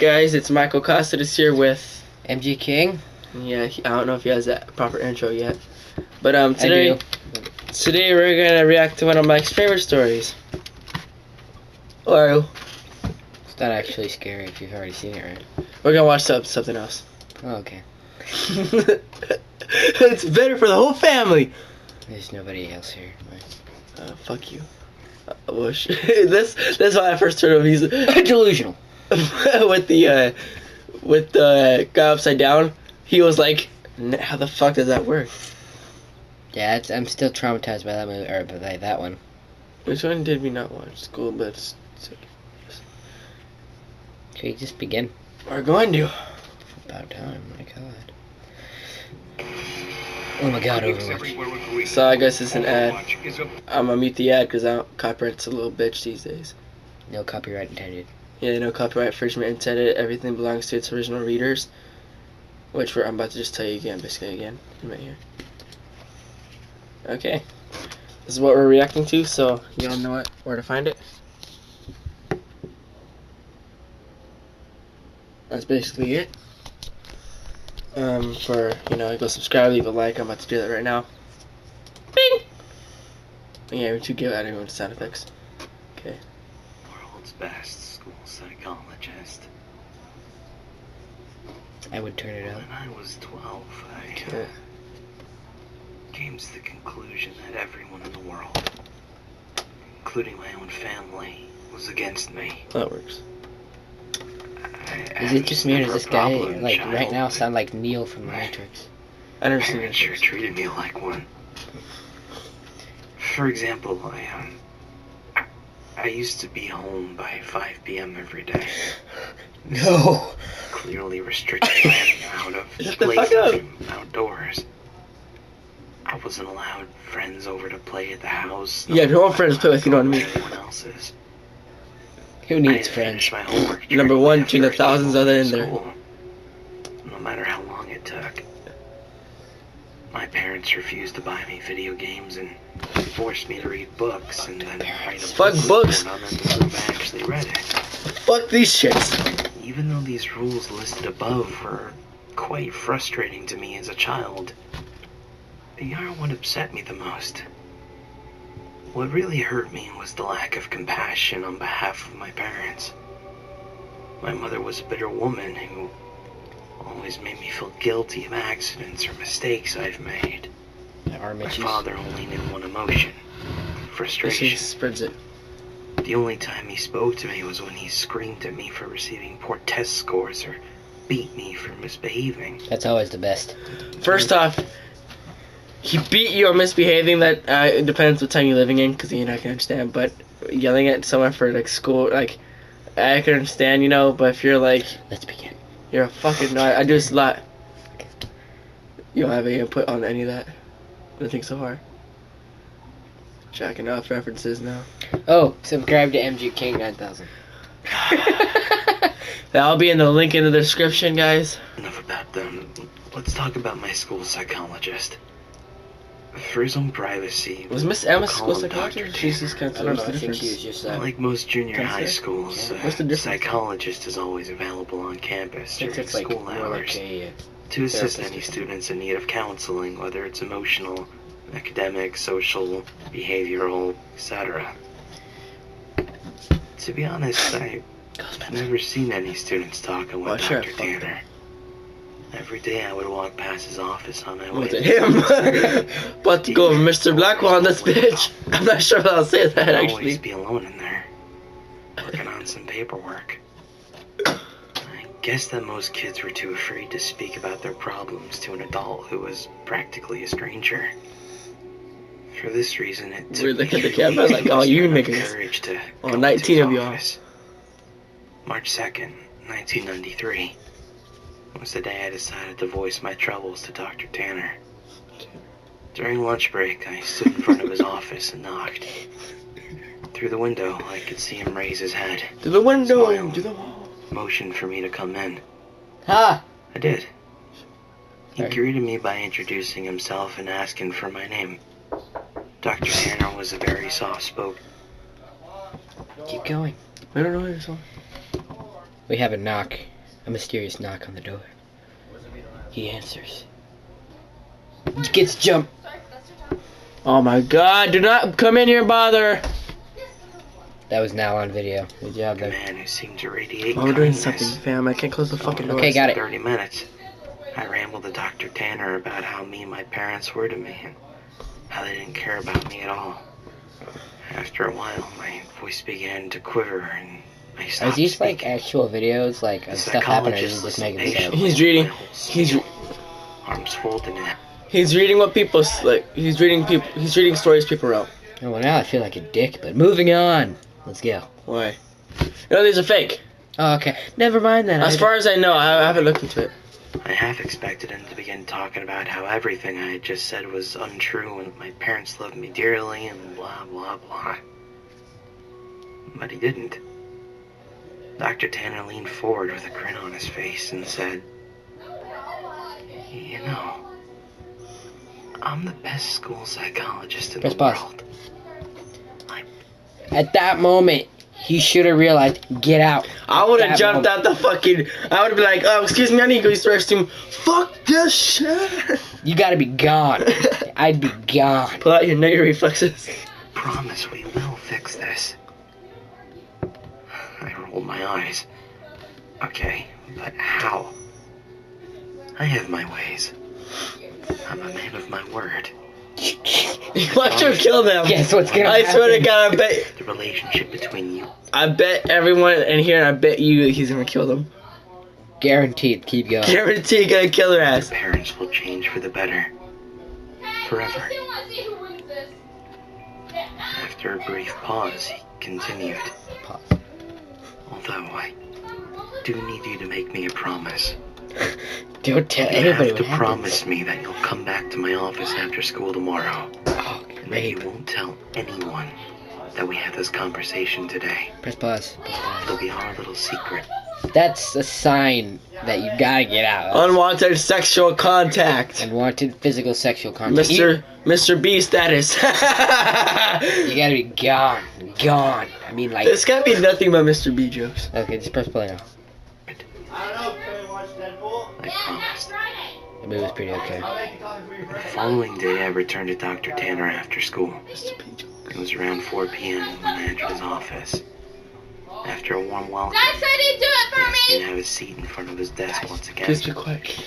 guys? It's Michael Costidas here with MG King. Yeah, I don't know if he has that proper intro yet, but today we're gonna react to one of Mike's favorite stories. Or It's not actually scary if you've already seen it, right? we're gonna watch something else. Oh, okay. It's better for the whole family. There's nobody else here. Right? Fuck you. I wish. That's why I first heard him. He's delusional. with the guy upside down. He was like, "How the fuck does that work?" Yeah, I'm still traumatized by that movie, or by that one. Which one did we not watch? School, but Should we just begin? we're going to. About time, my god. Oh my god, Overwatch. So I guess it's an ad. I'm gonna mute the ad because copyright's a little bitch these days. No copyright intended. Yeah, no copyright infringement intended. Everything belongs to its original readers. Which I'm about to just tell you again, basically again, right here. Okay. This is what we're reacting to, so you all know where to find it. That's basically it. Go subscribe, leave a like. I'm about to do that right now. Bing! Yeah, we should give out everyone's sound effects. Okay. World's best school psychologist. I would turn it up. When I was 12, I came to the conclusion that everyone in the world, including my own family, was against me. That works. Is it just me, or does this guy, like, right now sound like Neo from The Matrix? I never seen Parents sure treated me like one. For example, I used to be home by 5 p.m. every day. No! Clearly restricted by being out of playtime outdoors. I wasn't allowed friends over to play at the house. Yeah, no one friends play with, you know what I mean? Everyone else's. Who needs friends? My homework Number one between the thousands other in there. No matter how long it took. My parents refused to buy me video games and forced me to read books and then write a Fuck books. on them to prove I actually read it. Fuck these shits. Even though these rules listed above were quite frustrating to me as a child, they aren't what upset me the most. What really hurt me was the lack of compassion on behalf of my parents. My mother was a bitter woman who always made me feel guilty of accidents or mistakes I've made. My father only knew one emotion: frustration. Spreads it. The only time he spoke to me was when he screamed at me for receiving poor test scores or beat me for misbehaving. That's always the best. First off, he beat you on misbehaving. That it depends what time you're living in, because you're not gonna understand. But yelling at someone for like school, like I can understand, But if you're like, let's begin. You're a fucking. No, I do this a lot. You don't have any input on any of that. I think so far. Jacking off references now. Oh, subscribe to MG King 9000. That'll be in the link in the description, guys. Enough about them. Let's talk about my school psychologist. For his own privacy, was Miss Emma school psychologist? She's just kind of. I don't know. I think she was just. Like most junior high schools, what's the difference? Psychologist is always available on campus during school hours to assist any students in need of counseling, whether it's emotional, academic, social, behavioral, etc. To be honest, I've never seen any students talking with Dr. Tanner. Every day I would walk past his office on my way to him. About to go over Mr. Blackwell on this bitch. I'm not sure if I'll say that actually. Always be alone in there, working on some paperwork. I guess that most kids were too afraid to speak about their problems to an adult who was practically a stranger. For this reason, it took me the camera like, oh, you niggas. Courage to 19 of y'all. March 2nd, 1993. Was the day I decided to voice my troubles to Dr. Tanner. During lunch break, I stood in front of his office and knocked. Through the window, I could see him raise his head. To the window! Smiled, to the wall! Motioned for me to come in. Ha! I did. He greeted me by introducing himself and asking for my name. Dr. Tanner was a very soft-spoken. Keep going. I don't know your song. We have a knock. A mysterious knock on the door. He answers. Gets jumped. Oh my god, do not come in here and bother. That was now on video. Good job The there. man who seemed to radiate Oh, we're doing kindness. something, fam. I can't close the fucking door. Okay, got it. 30 minutes. I rambled to Dr. Tanner about how mean my parents were to me and how they didn't care about me at all. After a while, my voice began to quiver and I Are stopped these like speaking. actual videos, like The of stuff happening, or is he psychologist just listened making this up? patiently He's to reading. my whole He's spiel. Arms folded in. he's reading what people like. He's reading people. He's reading stories people wrote. Oh, well, now I feel like a dick, but moving on. Let's go. Why? No, these are fake. Oh, okay. Never mind then. As far as I know, I haven't looked into it. I half expected him to begin talking about how everything I had just said was untrue and my parents loved me dearly and blah blah blah. But he didn't. Dr. Tanner leaned forward with a grin on his face and said, "You know, I'm the best school psychologist in Press the pause. world." At that moment, he should have realized, get out. I would have That jumped moment. out the fucking. I would be like, oh, excuse me, I need to go use the restroom. Fuck this shit. You gotta be gone. I'd be gone. Pull out your negative reflexes. Promise we will fix this. I rolled my eyes. Okay, but how? I have my ways. I'm a man of my word. Watch him kill them. Guess what's gonna I swear to happen? God, I bet. The relationship between you I bet everyone in here, and I bet you, he's gonna kill them. Guaranteed. Keep going. Guarantee, gonna kill their ass. parents will change for the better. Forever. After a brief pause, he continued. Pause. Although I do need you to make me a promise. Don't tell You anybody have to what happens. promise me that you'll come back to my office after school tomorrow. Oh, And that you great. won't tell anyone that we had this conversation today. Press pause. Press pause. It'll be our little secret. That's a sign that you gotta get out. Unwanted sexual contact. Unwanted physical sexual contact. Mr. B status. You gotta be gone. Gone. I mean, like. This can't be nothing but Mr. B jokes. Okay, just press play now. I promised. The movie was pretty okay. The following day, I returned to Dr. Tanner after school. Mr. B jokes. It was around 4 p.m. when I entered his office. After a warm welcome, Dad said he'd do it he asked me for to me! have a seat in front of his desk once again. Please be quiet.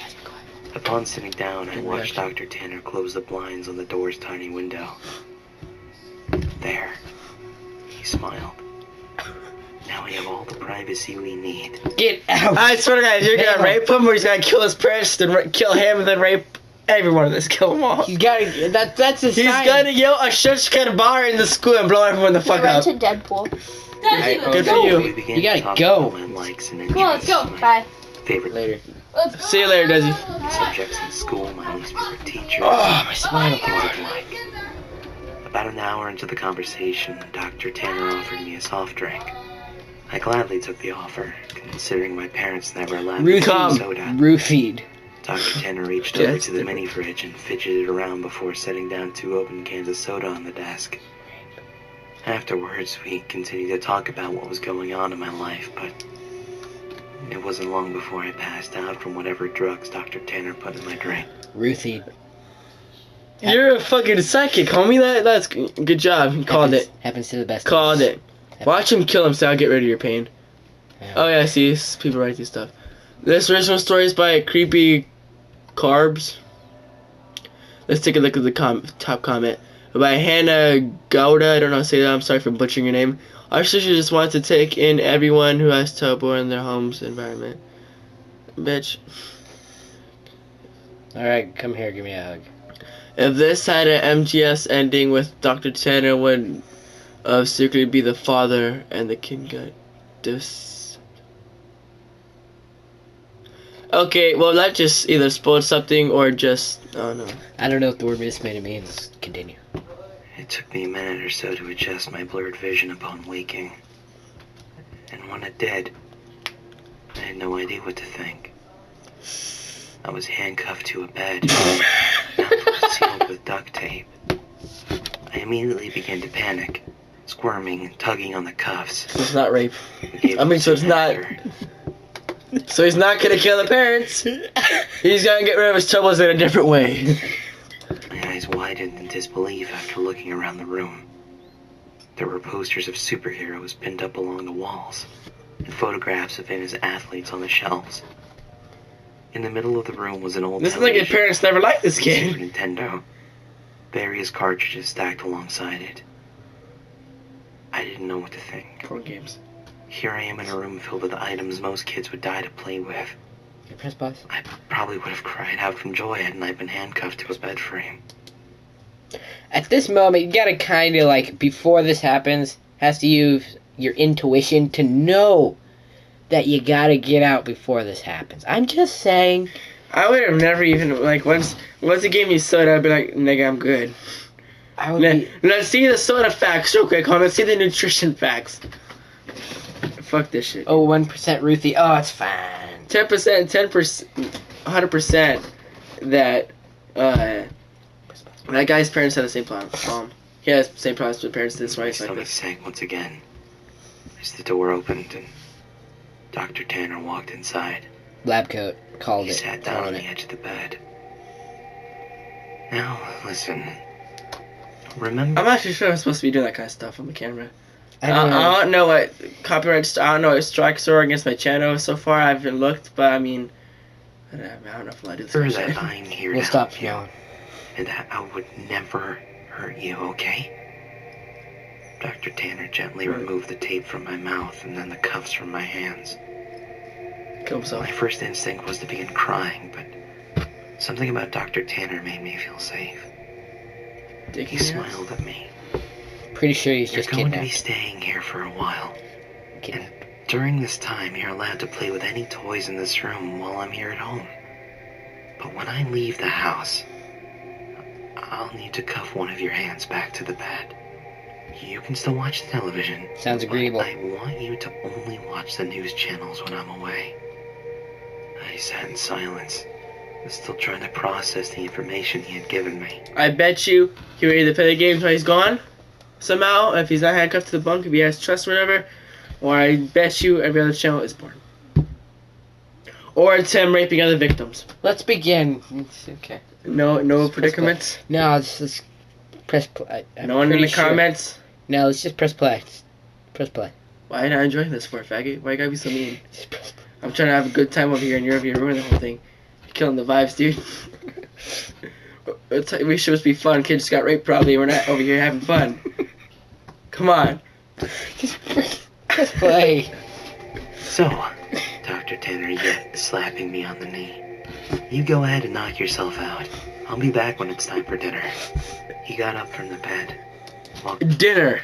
Upon sitting down, I watched Dr. Tanner close the blinds on the door's tiny window. There. He smiled. Now we have all the privacy we need. Get out! I swear to God, you're gonna Damn. rape him, or he's gonna kill his parents, then kill him, and then rape everyone in this. Kill them all. He's gotta. That's a He's sign. gonna yell a shush kind of bar in the school and blow everyone the fuck up. to Deadpool. Alright, Good for you. We began You gotta to talk go. about my likes and Come on, let's interests, go. my Bye. favorite Later. Let's go. See you later, Desi. subjects in school, my least favorite teachers. Oh, my spinal things cord. I'd like. About an hour into the conversation, Dr. Tanner offered me a soft drink. I gladly took the offer, considering my parents never allowed me to Come. drink soda. Roofied. Dr. Tanner reached Yeah, over it's to the different. mini fridge and fidgeted around before setting down 2 open cans of soda on the desk. Afterwards, we continued to talk about what was going on in my life, but it wasn't long before I passed out from whatever drugs Dr. Tanner put in my drink. Roofied. You're a fucking psychic, homie. That's good job. You called it. Happens to the best. of Called us. it. Watch him kill himself. Get rid of your pain. Yeah. Oh yeah, see, people write this stuff. This original story is by Creepy Carbs. Let's take a look at the top comment by Hannah Gouda. I don't know how to say that. I'm sorry for butchering your name. Our sister just wants to take in everyone who has trouble in their home's environment. Bitch. Alright, come here, give me a hug. If this had an MGS ending with Dr. Tanner would secretly be the father and the kid got this. Okay, well that just either spoiled something or just, oh no. I don't know what the word mismade means. Continue. It took me a minute or so to adjust my blurred vision upon waking. And when it did, I had no idea what to think. I was handcuffed to a bed, mouth sealed with duct tape. I immediately began to panic, squirming and tugging on the cuffs. So it's not rape. It gave I mean, so it's a not- factor. So he's not gonna kill the parents. He's gonna get rid of his troubles in a different way. My eyes widened in disbelief after looking around the room. There were posters of superheroes pinned up along the walls, and photographs of famous athletes on the shelves. In the middle of the room was an old This is like your parents never liked this Super game. Nintendo. Various cartridges stacked alongside it. I didn't know what to think. Poor games. Here I am in a room filled with items most kids would die to play with. You press pause. I probably would have cried out from joy hadn't I been handcuffed to a bed frame. At this moment, you gotta kind of like, before this happens, has to use your intuition to know that you gotta get out before this happens. I'm just saying. I would have never even, like, once the game you soda, I'd be like, nigga, I'm good. I would be, Let's see the soda facts real quick, let's see the nutrition facts. Fuck this shit. oh, 1% Ruthie. Oh, it's fine. 10%, 10%, 100% that, that guy's parents had the same problem. He has the same problems with parents, that's why My he's like stomach this. sank once again as the door opened and Dr. Tanner walked inside. Lab coat. Called He it. sat down on Calling the it. edge of the bed. Now, listen. Remember? I'm actually sure I'm supposed to be doing that kind of stuff on the camera. I don't know. I don't know what copyright. I don't know what strikes are against my channel so far. I haven't looked, but I mean, I don't know if I do this. Remember kind of that shit. I'm here We'll to stop help you, now. and that I would never hurt you, okay? Dr. Tanner gently removed the tape from my mouth and then the cuffs from my hands. Kill himself. My first instinct was to begin crying, but something about Dr. Tanner made me feel safe. Dick He in the ass. smiled at me. Pretty sure he's You're just going to be kidnapped. staying here for a while. Kidnapped. During this time, you're allowed to play with any toys in this room while I'm here at home. But when I leave the house, I'll need to cuff one of your hands back to the bed. You can still watch the television. Sounds but agreeable. I want you to only watch the news channels when I'm away. I sat in silence, still trying to process the information he had given me. I bet you he will either play the games while he's gone, somehow, if he's not handcuffed to the bunk, if he has trust or whatever, or I bet you every other channel is porn. Or it's him raping other victims. Let's begin. It's okay. No Let's predicaments. No, let's press play. I'm No one in pretty the sure. comments. No, let's just press play. Press play. Why are you not enjoying this for, faggot? Why you gotta be so mean? Just press play. I'm trying to have a good time over here and you're over here ruining the whole thing. You're killing the vibes, dude. We should just be fun. Kids just got raped probably. We're not over here having fun. Come on. Just press play. So, Dr. Tanner yet slapping me on the knee. You go ahead and knock yourself out. I'll be back when it's time for dinner. He got up from the bed. Walked Dinner.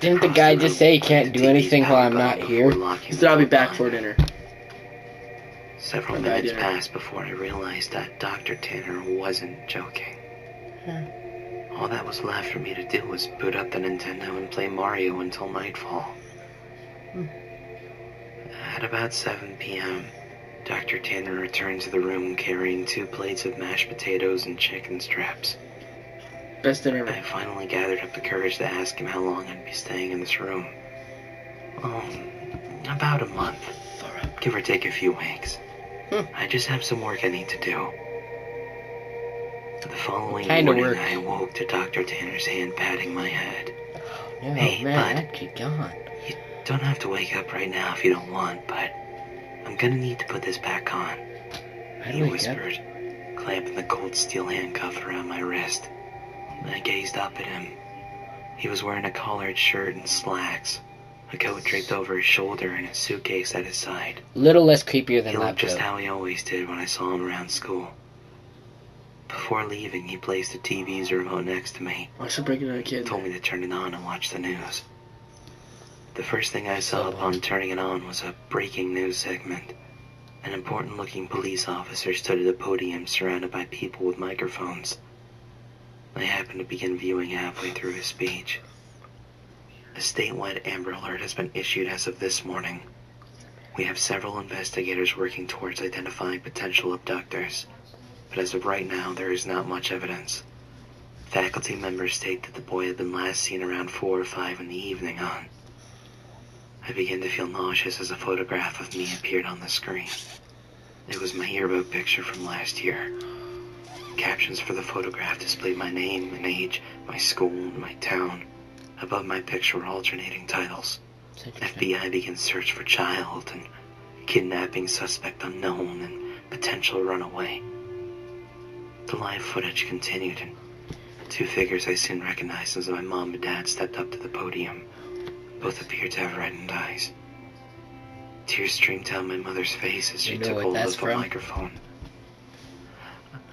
Didn't the guy just say he can't do anything while I'm not here? He said I'll be back for dinner. Several Bye, minutes dinner. passed before I realized that Dr. Tanner wasn't joking. All that was left for me to do was boot up the Nintendo and play Mario until nightfall. At about 7 p.m., Dr. Tanner returned to the room carrying 2 plates of mashed potatoes and chicken strips. Best dinner I ever. finally gathered up the courage to ask him how long I'd be staying in this room. About a month, give or take a few weeks. I just have some work I need to do. The following Kinda morning, work. I awoke to Dr. Tanner's hand patting my head. No, Hey, man, bud. I'd keep going. You don't have to wake up right now if you don't want, but I'm gonna need to put this back on. I'd He wake up. whispered, clamping the cold steel handcuff around my wrist. I gazed up at him. He was wearing a collared shirt and slacks, a coat draped over his shoulder, and a suitcase at his side. Little less creepier than He lab looked just coat. how he always did when I saw him around school. Before leaving, he placed the TV's remote next to me, I should bring another kid. told me to turn it on and watch the news. The first thing I saw upon turning it on was a breaking news segment. An important-looking police officer stood at a podium surrounded by people with microphones. I happened to begin viewing halfway through his speech. A statewide Amber Alert has been issued as of this morning. We have several investigators working towards identifying potential abductors, but as of right now, there is not much evidence. Faculty members state that the boy had been last seen around 4 or 5 in the evening on. I began to feel nauseous as a photograph of me appeared on the screen. It was my yearbook picture from last year. Captions for the photograph displayed my name and age, my school, and my town. Above my picture were alternating titles. FBI begins search for child, and kidnapping suspect unknown, and potential runaway. The live footage continued, and two figures I soon recognized as my mom and dad stepped up to the podium. Both appeared to have reddened eyes. Tears streamed down my mother's face as she took hold of the microphone.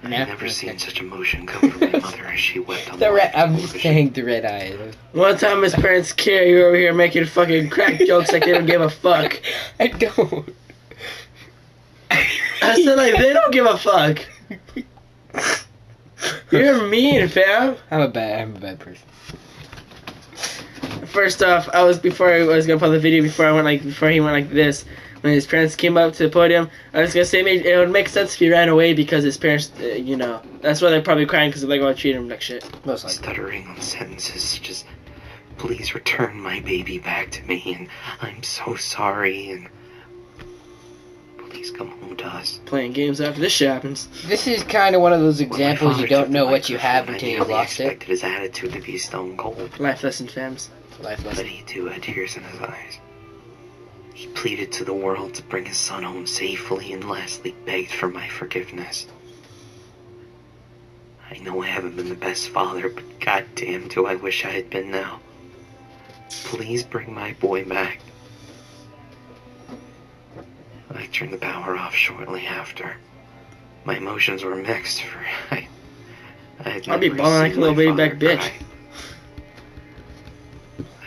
I've never seen such emotion come from my mother as she wept on the I'm just saying the red eyes. One time his parents care, you over here making fucking crack jokes like they don't give a fuck. I don't. I said like they don't give a fuck. You're mean, fam. I'm a bad person. First off, before I was gonna put the video before he went like this. When his parents came up to the podium, I was gonna say it would make sense if he ran away because his parents, that's why they're probably crying because they're gonna treat him like shit. Most likely. Stuttering on sentences such as, "Please return my baby back to me," and "I'm so sorry," and "Please come home to us." Playing games after this shit happens. This is kind of one of those examples you don't know what you have until you lost it. I expected his attitude to be stone cold. Life lesson, fams. Life lesson. But he too had tears in his eyes. He pleaded to the world to bring his son home safely and lastly begged for my forgiveness. I know I haven't been the best father, but goddamn do I wish I had been now. Please bring my boy back. I turned the power off shortly after. My emotions were mixed for I'll be balling like a little baby back bitch.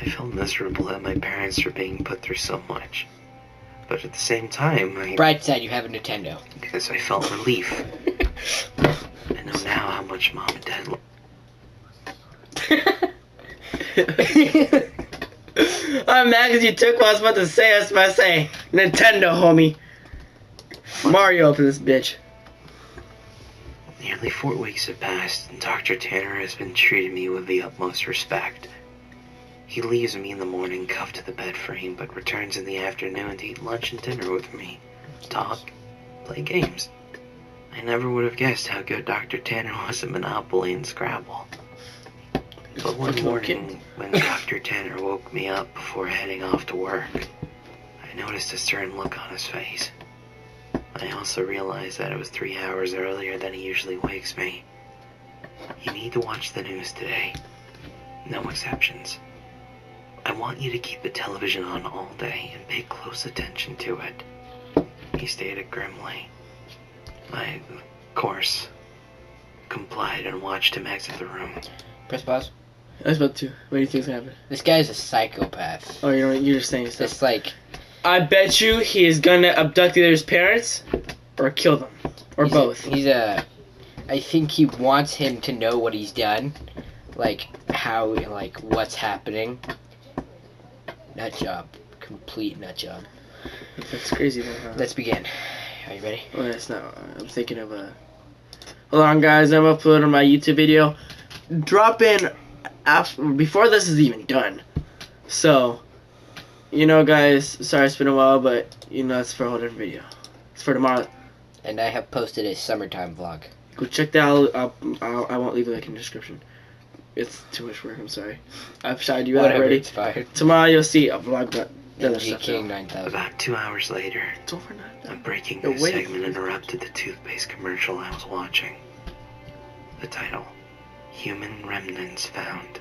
I felt miserable that my parents were being put through so much. But at the same time, Bright side, you have a Nintendo. Because I felt relief. I know now how much Mom and Dad I'm mad because you took what I was about to say. I was about to say Nintendo, homie. Mario for this bitch. Nearly 4 weeks have passed, and Dr. Tanner has been treating me with the utmost respect. He leaves me in the morning cuffed to the bed frame, but returns in the afternoon to eat lunch and dinner with me, talk, play games. I never would have guessed how good Dr. Tanner was at Monopoly and Scrabble. But one morning, when Dr. Tanner woke me up before heading off to work, I noticed a stern look on his face. I also realized that it was 3 hours earlier than he usually wakes me. You need to watch the news today. No exceptions. I want you to keep the television on all day and pay close attention to it, he stated grimly. I, of course, complied and watched him exit the room. Press pause. I was about to. What do you think's gonna happen? This guy's a psychopath. Oh, you're just saying stuff. It's like... I bet you he is gonna abduct either his parents or kill them. Or both. I think he wants him to know what he's done. Like, what's happening. Nut job. Complete nut job. That's crazy though, huh? Let's begin. Are you ready? Well, it's not. I'm thinking of a... Hold on, guys. I'm uploading my YouTube video. Drop in before this is even done. So, guys, sorry it's been a while, but, it's for a whole different video. It's for tomorrow. And I have posted a summertime vlog. Go check that out. I won't leave a link in the description. It's too much work, I'm sorry. I've shouted you out already. It's fine. Tomorrow you'll see a vlog, but King 9000. About 2 hours later, it's over now. a breaking news segment interrupted the toothpaste commercial I was watching. The title, Human Remnants Found.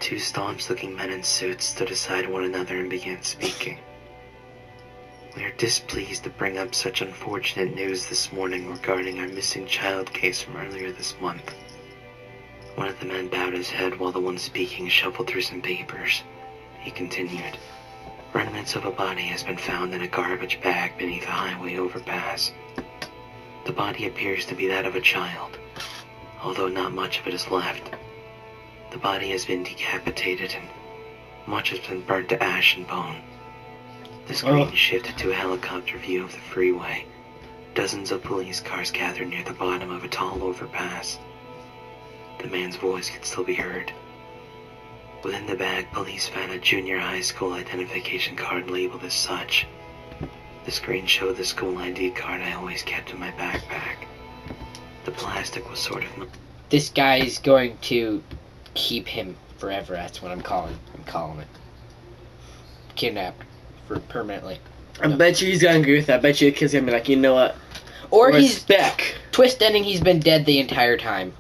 2 staunch-looking men in suits stood aside one another and began speaking. We are displeased to bring up such unfortunate news this morning regarding our missing child case from earlier this month. One of the men bowed his head while the one speaking shuffled through some papers. He continued, "Remnants of a body has been found in a garbage bag beneath a highway overpass. The body appears to be that of a child, although not much of it is left. The body has been decapitated and much has been burnt to ash and bone." The screen shifted to a helicopter view of the freeway. Dozens of police cars gathered near the bottom of a tall overpass. The man's voice could still be heard. Within the bag, police found a junior high school identification card labeled as such. The screen showed the school ID card I always kept in my backpack. The plastic was sort of... This guy's going to keep him forever. That's what I'm calling it. Kidnapped for permanently. I bet you he's gonna agree with that. I bet you the kid's gonna be like, you know what? Or Respect. he's twist ending. He's been dead the entire time.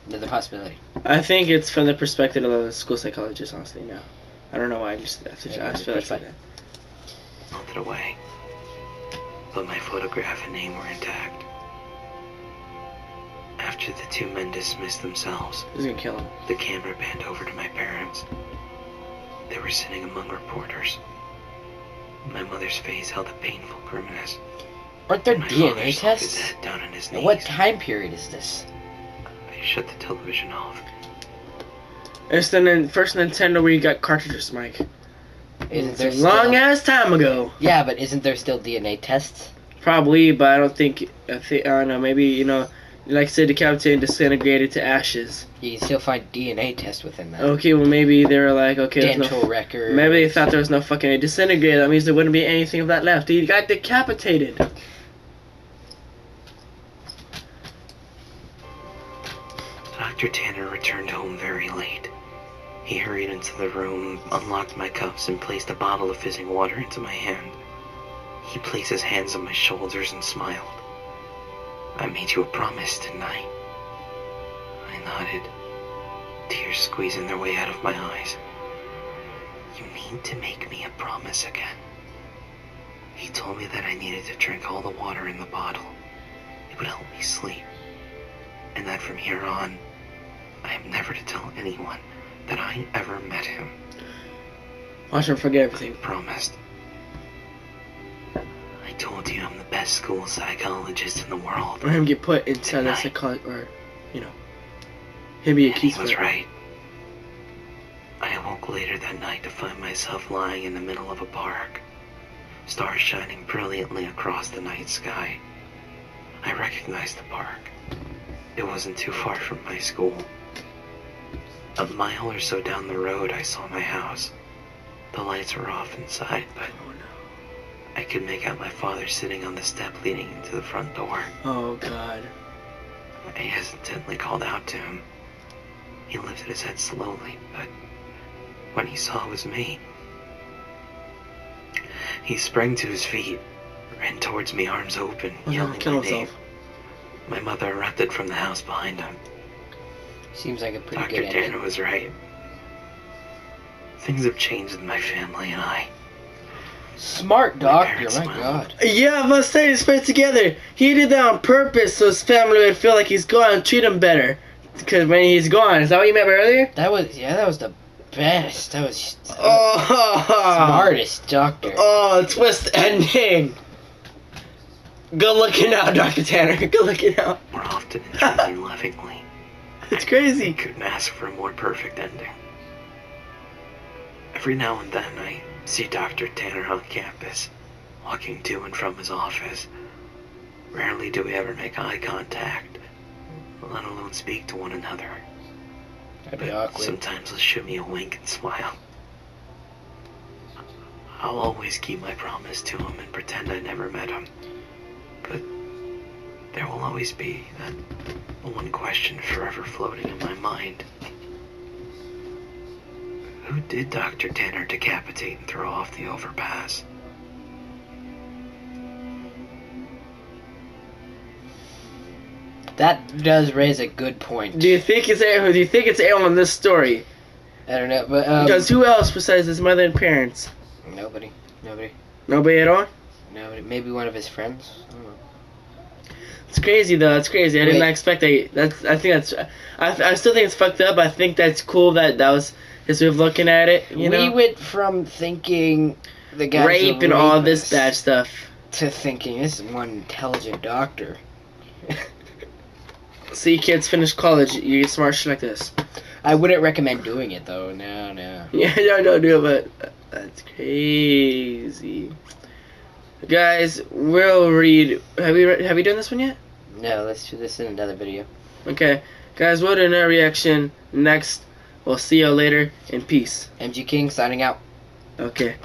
There's a possibility. I think it's from the perspective of a school psychologist, honestly, now. I don't know why, I just feel like that. Melted away. But my photograph and name were intact. After the two men dismissed themselves, He's gonna kill him. the camera panned over to my parents. They were sitting among reporters. My mother's face held a painful grimace. Aren't there and my father DNA sunk his tests? head down on his knees. What time period is this? I shut the television off. It's the first Nintendo where you got cartridges, Mike. Isn't It's there a long still... ass time ago. Yeah, but isn't there still DNA tests? Probably, but I don't know, maybe, you know, like I said, decapitated and disintegrated to ashes. You can still find DNA tests within that. Okay, well maybe they were like, okay, there's Dental no... records. Maybe they thought there was no fucking disintegrated. That means there wouldn't be anything of that left. He got decapitated. Dr. Tanner returned home very late. He hurried into the room, unlocked my cuffs, and placed a bottle of fizzing water into my hand. He placed his hands on my shoulders and smiled. I made you a promise, didn't I? I nodded, tears squeezing their way out of my eyes. You need to make me a promise again. He told me that I needed to drink all the water in the bottle. It would help me sleep. And that from here on, I am never to tell anyone that I ever met him. Watch him forget everything. Promised. I told you I'm the best school psychologist in the world. Or him get put inside the psychology, or, you know, him be And accused he was of it. right. I awoke later that night to find myself lying in the middle of a park, stars shining brilliantly across the night sky. I recognized the park. It wasn't too far from my school. A mile or so down the road, I saw my house. The lights were off inside, but I could make out my father sitting on the step leading into the front door. Oh, God. I hesitantly called out to him. He lifted his head slowly, but when he saw it was me, he sprang to his feet, ran towards me, arms open, yelling Kill my name. himself. My mother erupted from the house behind him. Seems like a pretty Dr. good ending. Tanner was right. Things have changed with my family and I. Smart My doctor, parents my smiled. god. Yeah, I must say, his face together. He did that on purpose so his family would feel like he's gone and treat him better. Because when he's gone, is that what you meant earlier? That was the best. That was Oh, smartest doctor. Oh, twist ending. Good looking out, Dr. Tanner. Good looking out. More often and treat me lovingly. It's I crazy. couldn't ask for a more perfect ending. Every now and then I see Dr. Tanner on campus, walking to and from his office. Rarely do we ever make eye contact, let alone speak to one another. That'd be But awkward. sometimes he'll shoot me a wink and smile. I'll always keep my promise to him and pretend I never met him. But there will always be that one question forever floating in my mind. Who did Dr. Tanner decapitate and throw off the overpass? That does raise a good point. Do you think it's A? Do you think it's A on this story? I don't know, but Because who else besides his mother and parents? nobody. Nobody at all? Maybe one of his friends. I don't know. It's crazy though. It's crazy. I did Wait. not expect that. I think that's. I still think it's fucked up. I think that's cool that was his way of looking at it. You know, We went from thinking the guy's rape a and all this rapist bad stuff. to thinking this is one intelligent doctor. See, kids finish college. You get smart shit like this. I wouldn't recommend doing it though. No. Yeah, no, don't do it. But that's crazy. Guys, we'll read. Have we done this one yet? No, let's do this in another video. Okay. Guys, what in our reaction next? We'll see you later, and peace. MG King signing out. Okay.